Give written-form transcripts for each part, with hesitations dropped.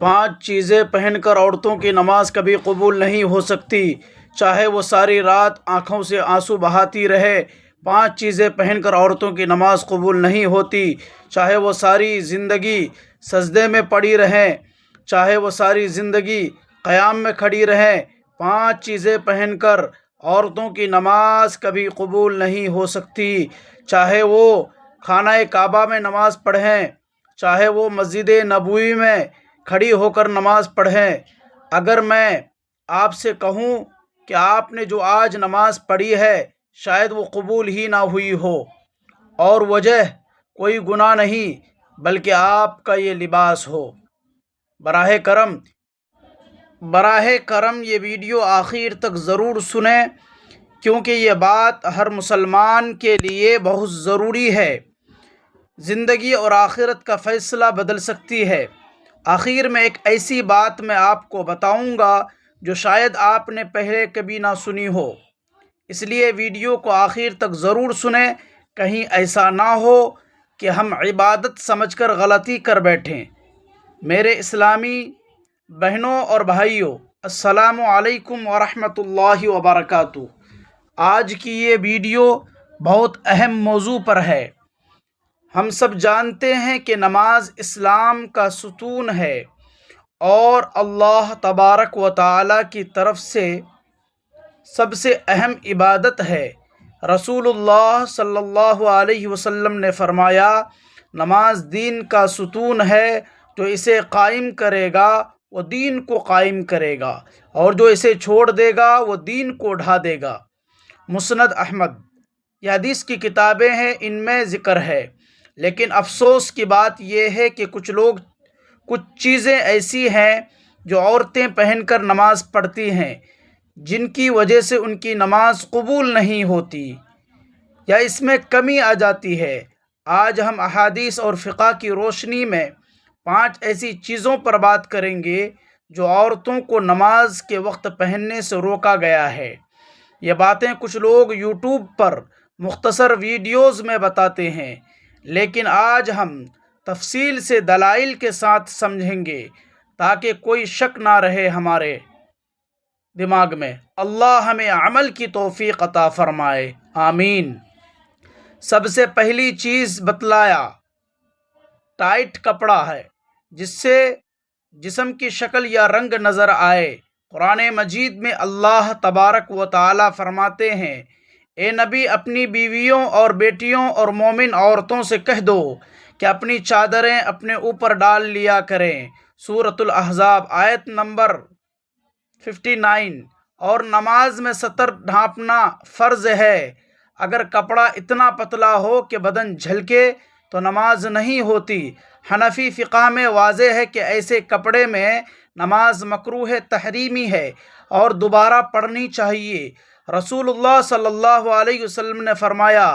5 چیزیں پہن کر عورتوں کی نماز کبھی قبول نہیں ہو سکتی، چاہے وہ ساری رات آنکھوں سے آنسو بہاتی رہے۔ 5 چیزیں پہن کر عورتوں کی نماز قبول نہیں ہوتی، چاہے وہ ساری زندگی سجدے میں پڑی رہیں، چاہے وہ ساری زندگی قیام میں کھڑی رہیں۔ 5 چیزیں پہن کر عورتوں کی نماز کبھی قبول نہیں ہو سکتی، چاہے وہ خانہ کعبہ میں نماز پڑھیں، چاہے وہ مسجد نبوی میں کھڑی ہو کر نماز پڑھیں۔ اگر میں آپ سے کہوں کہ آپ نے جو آج نماز پڑھی ہے شاید وہ قبول ہی نہ ہوئی ہو، اور وجہ کوئی گناہ نہیں بلکہ آپ کا یہ لباس ہو۔ براہ کرم یہ ویڈیو آخر تک ضرور سنیں، کیونکہ یہ بات ہر مسلمان کے لیے بہت ضروری ہے، زندگی اور آخرت کا فیصلہ بدل سکتی ہے۔ آخر میں ایک ایسی بات میں آپ کو بتاؤں گا جو شاید آپ نے پہلے کبھی نہ سنی ہو، اس لیے ویڈیو کو آخر تک ضرور سنیں، کہیں ایسا نہ ہو کہ ہم عبادت سمجھ کر غلطی کر بیٹھیں۔ میرے اسلامی بہنوں اور بھائیوں، السلام علیکم ورحمۃ اللہ وبرکاتہ۔ آج کی یہ ویڈیو بہت اہم موضوع پر ہے۔ ہم سب جانتے ہیں کہ نماز اسلام کا ستون ہے اور اللہ تبارک و تعالی کی طرف سے سب سے اہم عبادت ہے۔ رسول اللہ صلی اللہ علیہ وسلم نے فرمایا، نماز دین کا ستون ہے، جو اسے قائم کرے گا وہ دین کو قائم کرے گا، اور جو اسے چھوڑ دے گا وہ دین کو ڈھا دے گا۔ مسند احمد، یہ حدیث کی کتابیں ہیں، ان میں ذکر ہے۔ لیکن افسوس کی بات یہ ہے کہ کچھ چیزیں ایسی ہیں جو عورتیں پہن کر نماز پڑھتی ہیں، جن کی وجہ سے ان کی نماز قبول نہیں ہوتی یا اس میں کمی آ جاتی ہے۔ آج ہم احادیث اور فقہ کی روشنی میں 5 ایسی چیزوں پر بات کریں گے جو عورتوں کو نماز کے وقت پہننے سے روکا گیا ہے۔ یہ باتیں کچھ لوگ یوٹیوب پر مختصر ویڈیوز میں بتاتے ہیں، لیکن آج ہم تفصیل سے دلائل کے ساتھ سمجھیں گے تاکہ کوئی شک نہ رہے ہمارے دماغ میں۔ اللہ ہمیں عمل کی توفیق عطا فرمائے، آمین۔ سب سے پہلی چیز بتلایا، ٹائٹ کپڑا ہے جس سے جسم کی شکل یا رنگ نظر آئے۔ قرآن مجید میں اللہ تبارک و تعالی فرماتے ہیں، اے نبی اپنی بیویوں اور بیٹیوں اور مومن عورتوں سے کہہ دو کہ اپنی چادریں اپنے اوپر ڈال لیا کریں۔ سورۃ الاحزاب آیت نمبر 59۔ اور نماز میں سطر ڈھانپنا فرض ہے۔ اگر کپڑا اتنا پتلا ہو کہ بدن جھلکے تو نماز نہیں ہوتی۔ حنفی فقہ میں واضح ہے کہ ایسے کپڑے میں نماز مکروہ تحریمی ہے اور دوبارہ پڑھنی چاہیے۔ رسول اللہ صلی اللہ علیہ وسلم نے فرمایا،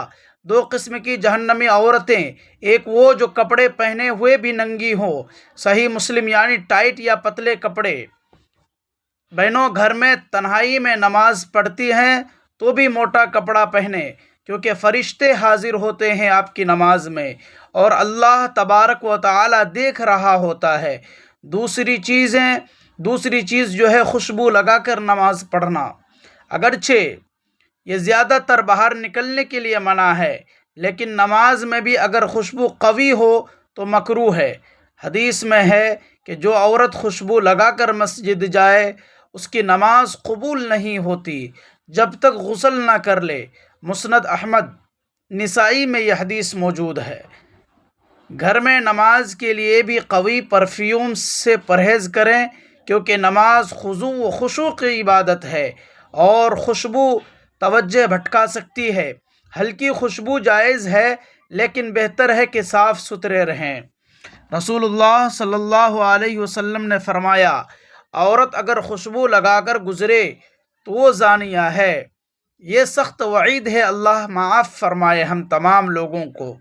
2 قسم کی جہنمی عورتیں، ایک وہ جو کپڑے پہنے ہوئے بھی ننگی ہوں۔ صحیح مسلم، یعنی ٹائٹ یا پتلے کپڑے۔ بہنوں، گھر میں تنہائی میں نماز پڑھتی ہیں تو بھی موٹا کپڑا پہنیں، کیونکہ فرشتے حاضر ہوتے ہیں آپ کی نماز میں اور اللہ تبارک و تعالی دیکھ رہا ہوتا ہے۔ دوسری چیز جو ہے خوشبو لگا کر نماز پڑھنا۔ اگرچہ یہ زیادہ تر باہر نکلنے کے لیے منع ہے، لیکن نماز میں بھی اگر خوشبو قوی ہو تو مکروہ ہے۔ حدیث میں ہے کہ جو عورت خوشبو لگا کر مسجد جائے اس کی نماز قبول نہیں ہوتی جب تک غسل نہ کر لے۔ مسند احمد، نسائی میں یہ حدیث موجود ہے۔ گھر میں نماز کے لیے بھی قوی پرفیوم سے پرہیز کریں، کیونکہ نماز خضوع و خشوع کی عبادت ہے اور خوشبو توجہ بھٹکا سکتی ہے۔ ہلکی خوشبو جائز ہے، لیکن بہتر ہے کہ صاف ستھرے رہیں۔ رسول اللہ صلی اللہ علیہ وسلم نے فرمایا، عورت اگر خوشبو لگا کر گزرے تو وہ زانیہ ہے۔ یہ سخت وعید ہے، اللہ معاف فرمائے ہم تمام لوگوں کو۔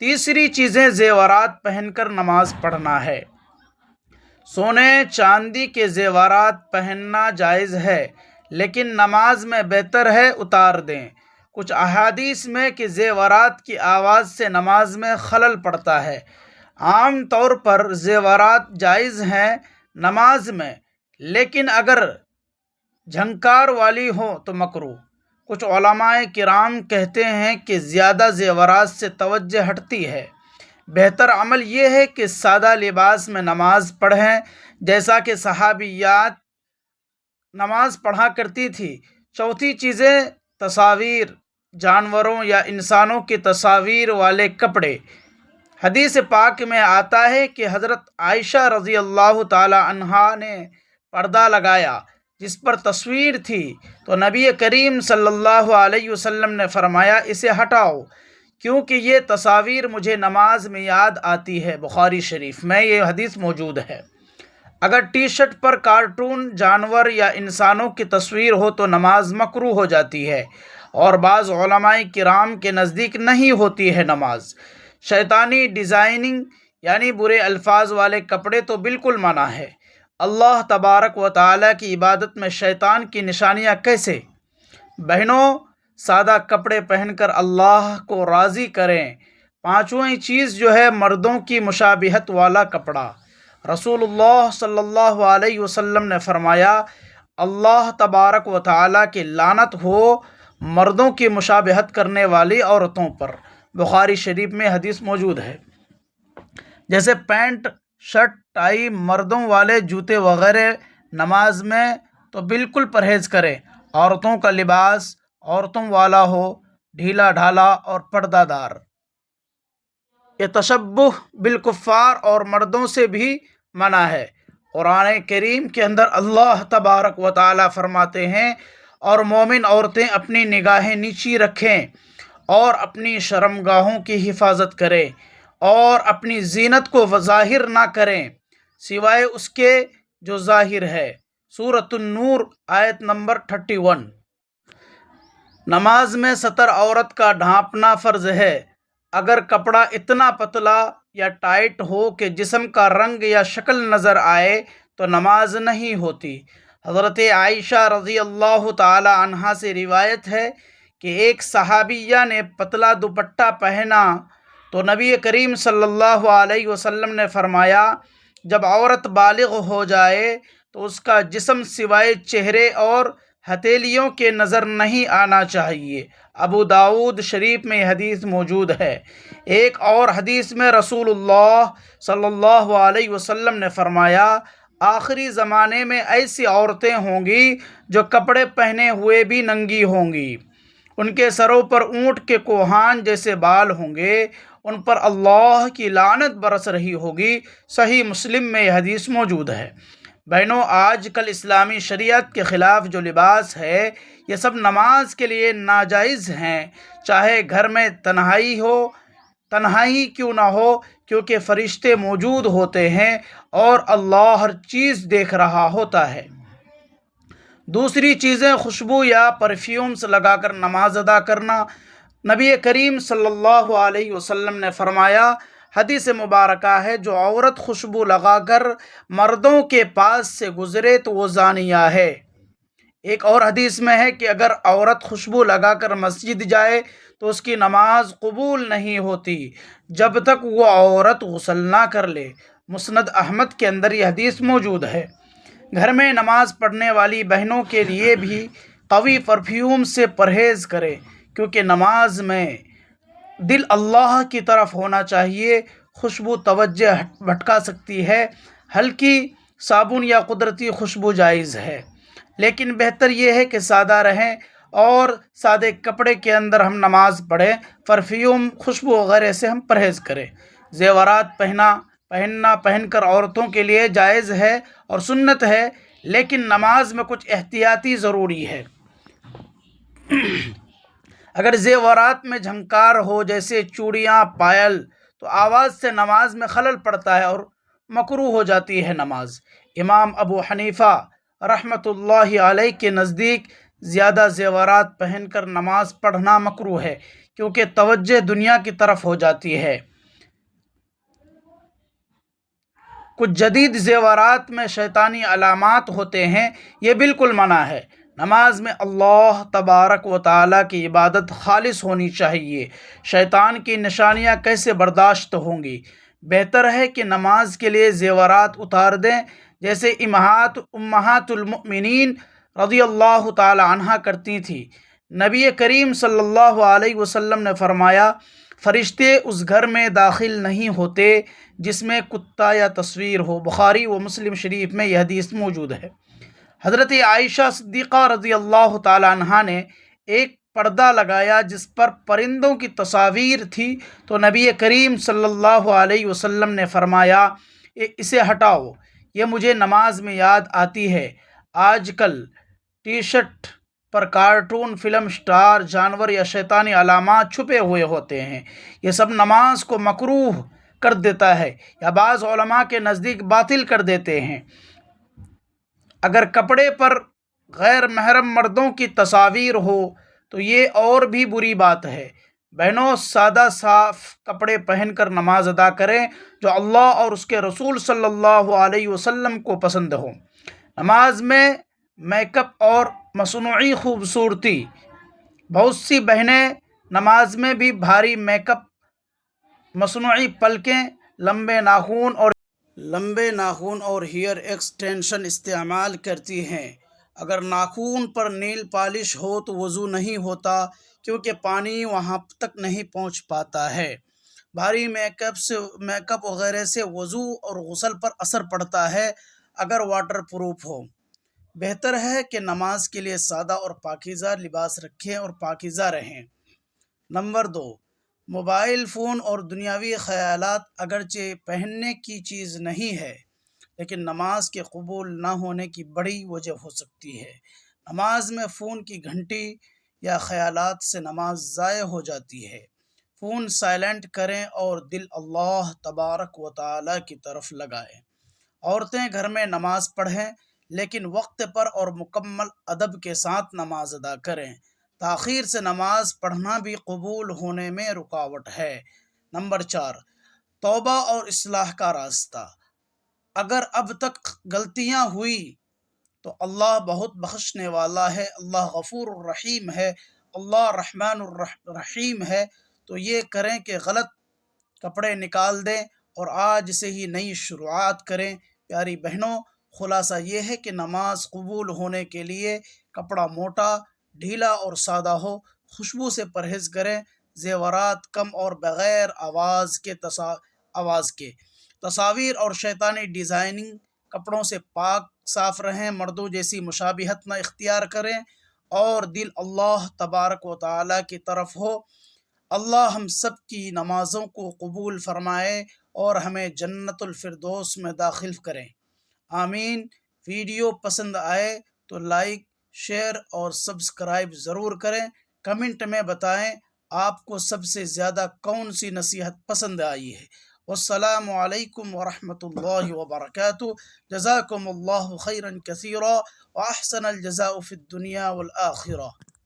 تیسری چیزیں زیورات پہن کر نماز پڑھنا ہے۔ سونے چاندی کے زیورات پہننا جائز ہے، لیکن نماز میں بہتر ہے اتار دیں۔ کچھ احادیث میں کہ زیورات کی آواز سے نماز میں خلل پڑتا ہے۔ عام طور پر زیورات جائز ہیں نماز میں، لیکن اگر جھنکار والی ہو تو مکروہ۔ کچھ علماء کرام کہتے ہیں کہ زیادہ زیورات سے توجہ ہٹتی ہے، بہتر عمل یہ ہے کہ سادہ لباس میں نماز پڑھیں، جیسا کہ صحابیات نماز پڑھا کرتی تھی۔ چوتھی چیزیں تصاویر، جانوروں یا انسانوں کی تصاویر والے کپڑے۔ حدیث پاک میں آتا ہے کہ حضرت عائشہ رضی اللہ تعالی عنہا نے پردہ لگایا جس پر تصویر تھی، تو نبی کریم صلی اللہ علیہ وسلم نے فرمایا اسے ہٹاؤ، کیونکہ یہ تصاویر مجھے نماز میں یاد آتی ہے۔ بخاری شریف میں یہ حدیث موجود ہے۔ اگر ٹی شرٹ پر کارٹون جانور یا انسانوں کی تصویر ہو تو نماز مکروہ ہو جاتی ہے، اور بعض علماء کرام کے نزدیک نہیں ہوتی ہے نماز۔ شیطانی ڈیزائننگ یعنی برے الفاظ والے کپڑے تو بالکل منع ہے۔ اللہ تبارک و تعالیٰ کی عبادت میں شیطان کی نشانیاں کیسے؟ بہنوں، سادہ کپڑے پہن کر اللہ کو راضی کریں۔ پانچویں چیز جو ہے مردوں کی مشابہت والا کپڑا۔ رسول اللہ صلی اللہ علیہ وسلم نے فرمایا اللہ تبارک و تعالیٰ کی لعنت ہو مردوں کی مشابہت کرنے والی عورتوں پر۔ بخاری شریف میں حدیث موجود ہے۔ جیسے پینٹ، شرٹ، ٹائی، مردوں والے جوتے وغیرہ نماز میں تو بالکل پرہیز کریں۔ عورتوں کا لباس عورتوں والا ہو، ڈھیلا ڈھالا اور پردہ دار۔ یہ تشبہ بالکفار اور مردوں سے بھی منع ہے۔ قرآن کریم کے اندر اللہ تبارک و تعالیٰ فرماتے ہیں اور مومن عورتیں اپنی نگاہیں نیچی رکھیں اور اپنی شرمگاہوں کی حفاظت کریں اور اپنی زینت کو ظاہر نہ کریں سوائے اس کے جو ظاہر ہے۔ سورۃ النور آیت نمبر 31۔ نماز میں ستر عورت کا ڈھانپنا فرض ہے۔ اگر کپڑا اتنا پتلا یا ٹائٹ ہو کہ جسم کا رنگ یا شکل نظر آئے تو نماز نہیں ہوتی۔ حضرت عائشہ رضی اللہ تعالی عنہا سے روایت ہے کہ ایک صحابیہ نے پتلا دوپٹہ پہنا تو نبی کریم صلی اللہ علیہ وسلم نے فرمایا جب عورت بالغ ہو جائے تو اس کا جسم سوائے چہرے اور ہتھیلیوں کے نظر نہیں آنا چاہیے۔ ابو داؤد شریف میں یہ حدیث موجود ہے۔ ایک اور حدیث میں رسول اللہ صلی اللہ علیہ وسلم نے فرمایا آخری زمانے میں ایسی عورتیں ہوں گی جو کپڑے پہنے ہوئے بھی ننگی ہوں گی، ان کے سروں پر اونٹ کے کوہان جیسے بال ہوں گے، ان پر اللہ کی لعنت برس رہی ہوگی۔ صحیح مسلم میں یہ حدیث موجود ہے۔ بہنوں، آج کل اسلامی شریعت کے خلاف جو لباس ہے یہ سب نماز کے لیے ناجائز ہیں، چاہے گھر میں تنہائی کیوں نہ ہو، کیونکہ فرشتے موجود ہوتے ہیں اور اللہ ہر چیز دیکھ رہا ہوتا ہے۔ دوسری چیزیں خوشبو یا پرفیومز لگا کر نماز ادا کرنا۔ نبی کریم صلی اللہ علیہ وسلم نے فرمایا حدیث مبارکہ ہے جو عورت خوشبو لگا کر مردوں کے پاس سے گزرے تو وہ زانیہ ہے۔ ایک اور حدیث میں ہے کہ اگر عورت خوشبو لگا کر مسجد جائے تو اس کی نماز قبول نہیں ہوتی جب تک وہ عورت غسل نہ کر لے۔ مسند احمد کے اندر یہ حدیث موجود ہے۔ گھر میں نماز پڑھنے والی بہنوں کے لیے بھی قوی پرفیوم سے پرہیز کرے، کیونکہ نماز میں دل اللہ کی طرف ہونا چاہیے۔ خوشبو توجہ بھٹکا سکتی ہے۔ ہلکی صابن یا قدرتی خوشبو جائز ہے، لیکن بہتر یہ ہے کہ سادہ رہیں اور سادے کپڑے کے اندر ہم نماز پڑھیں۔ پرفیوم، خوشبو وغیرہ سے ہم پرہیز کریں۔ زیورات پہن کر عورتوں کے لیے جائز ہے اور سنت ہے، لیکن نماز میں کچھ احتیاطی ضروری ہے۔ اگر زیورات میں جھنکار ہو جیسے چوڑیاں، پائل، تو آواز سے نماز میں خلل پڑتا ہے اور مکروہ ہو جاتی ہے نماز۔ امام ابو حنیفہ رحمۃ اللہ علیہ کے نزدیک زیادہ زیورات پہن کر نماز پڑھنا مکروہ ہے، کیونکہ توجہ دنیا کی طرف ہو جاتی ہے۔ کچھ جدید زیورات میں شیطانی علامات ہوتے ہیں، یہ بالکل منع ہے۔ نماز میں اللہ تبارک و تعالیٰ کی عبادت خالص ہونی چاہیے۔ شیطان کی نشانیاں کیسے برداشت ہوں گی؟ بہتر ہے کہ نماز کے لیے زیورات اتار دیں، جیسے امہات المؤمنین رضی اللہ تعالی عنہ کرتی تھی۔ نبی کریم صلی اللہ علیہ وسلم نے فرمایا، فرشتے اس گھر میں داخل نہیں ہوتے جس میں کتا یا تصویر ہو۔ بخاری و مسلم شریف میں یہ حدیث موجود ہے۔ حضرت عائشہ صدیقہ رضی اللہ تعالی عنہا نے ایک پردہ لگایا جس پر پرندوں کی تصاویر تھی، تو نبی کریم صلی اللہ علیہ وسلم نے فرمایا، اسے ہٹاؤ، یہ مجھے نماز میں یاد آتی ہے۔ آج کل ٹی شرٹ پر کارٹون، فلم سٹار، جانور یا شیطانی علامات چھپے ہوئے ہوتے ہیں۔ یہ سب نماز کو مکروہ کر دیتا ہے یا بعض علماء کے نزدیک باطل کر دیتے ہیں۔ اگر کپڑے پر غیر محرم مردوں کی تصاویر ہو تو یہ اور بھی بری بات ہے۔ بہنوں، سادہ صاف کپڑے پہن کر نماز ادا کریں جو اللہ اور اس کے رسول صلی اللہ علیہ وسلم کو پسند ہو۔ نماز میں میک اپ اور مصنوعی خوبصورتی، بہت سی بہنیں نماز میں بھی بھاری میک اپ، مصنوعی پلکیں، لمبے ناخن اور ہیئر ایکسٹینشن استعمال کرتی ہیں۔ اگر ناخن پر نیل پالش ہو تو وضو نہیں ہوتا، کیونکہ پانی وہاں تک نہیں پہنچ پاتا ہے۔ بھاری میک اپ وغیرہ سے وضو اور غسل پر اثر پڑتا ہے اگر واٹر پروف ہو۔ بہتر ہے کہ نماز کے لیے سادہ اور پاکیزہ لباس رکھیں اور پاکیزہ رہیں۔ نمبر 2، موبائل فون اور دنیاوی خیالات اگرچہ پہننے کی چیز نہیں ہے، لیکن نماز کے قبول نہ ہونے کی بڑی وجہ ہو سکتی ہے۔ نماز میں فون کی گھنٹی یا خیالات سے نماز ضائع ہو جاتی ہے۔ فون سائلنٹ کریں اور دل اللہ تبارک و تعالی کی طرف لگائیں۔ عورتیں گھر میں نماز پڑھیں، لیکن وقت پر اور مکمل ادب کے ساتھ نماز ادا کریں۔ تاخیر سے نماز پڑھنا بھی قبول ہونے میں رکاوٹ ہے۔ نمبر 4، توبہ اور اصلاح کا راستہ۔ اگر اب تک غلطیاں ہوئی تو اللہ بہت بخشنے والا ہے، اللہ غفور الرحیم ہے، اللہ رحمان الرحیم ہے۔ تو یہ کریں کہ غلط کپڑے نکال دیں اور آج سے ہی نئی شروعات کریں۔ پیاری بہنوں، خلاصہ یہ ہے کہ نماز قبول ہونے کے لیے کپڑا موٹا، ڈھیلا اور سادہ ہو، خوشبو سے پرہیز کریں، زیورات کم اور بغیر آواز کے تصاویر اور شیطانی ڈیزائننگ کپڑوں سے پاک صاف رہیں، مردوں جیسی مشابہت نہ اختیار کریں اور دل اللہ تبارک و تعالی کی طرف ہو۔ اللہ ہم سب کی نمازوں کو قبول فرمائے اور ہمیں جنت الفردوس میں داخل کریں، آمین۔ ویڈیو پسند آئے تو لائک، شیئر اور سبسکرائب ضرور کریں۔ کمنٹ میں بتائیں آپ کو سب سے زیادہ کون سی نصیحت پسند آئی ہے۔ والسلام علیکم ورحمۃ اللہ وبرکاتہ۔ جزاکم اللہ خیرا کثیرا وأحسن الجزاء فی الدنیا والآخرہ۔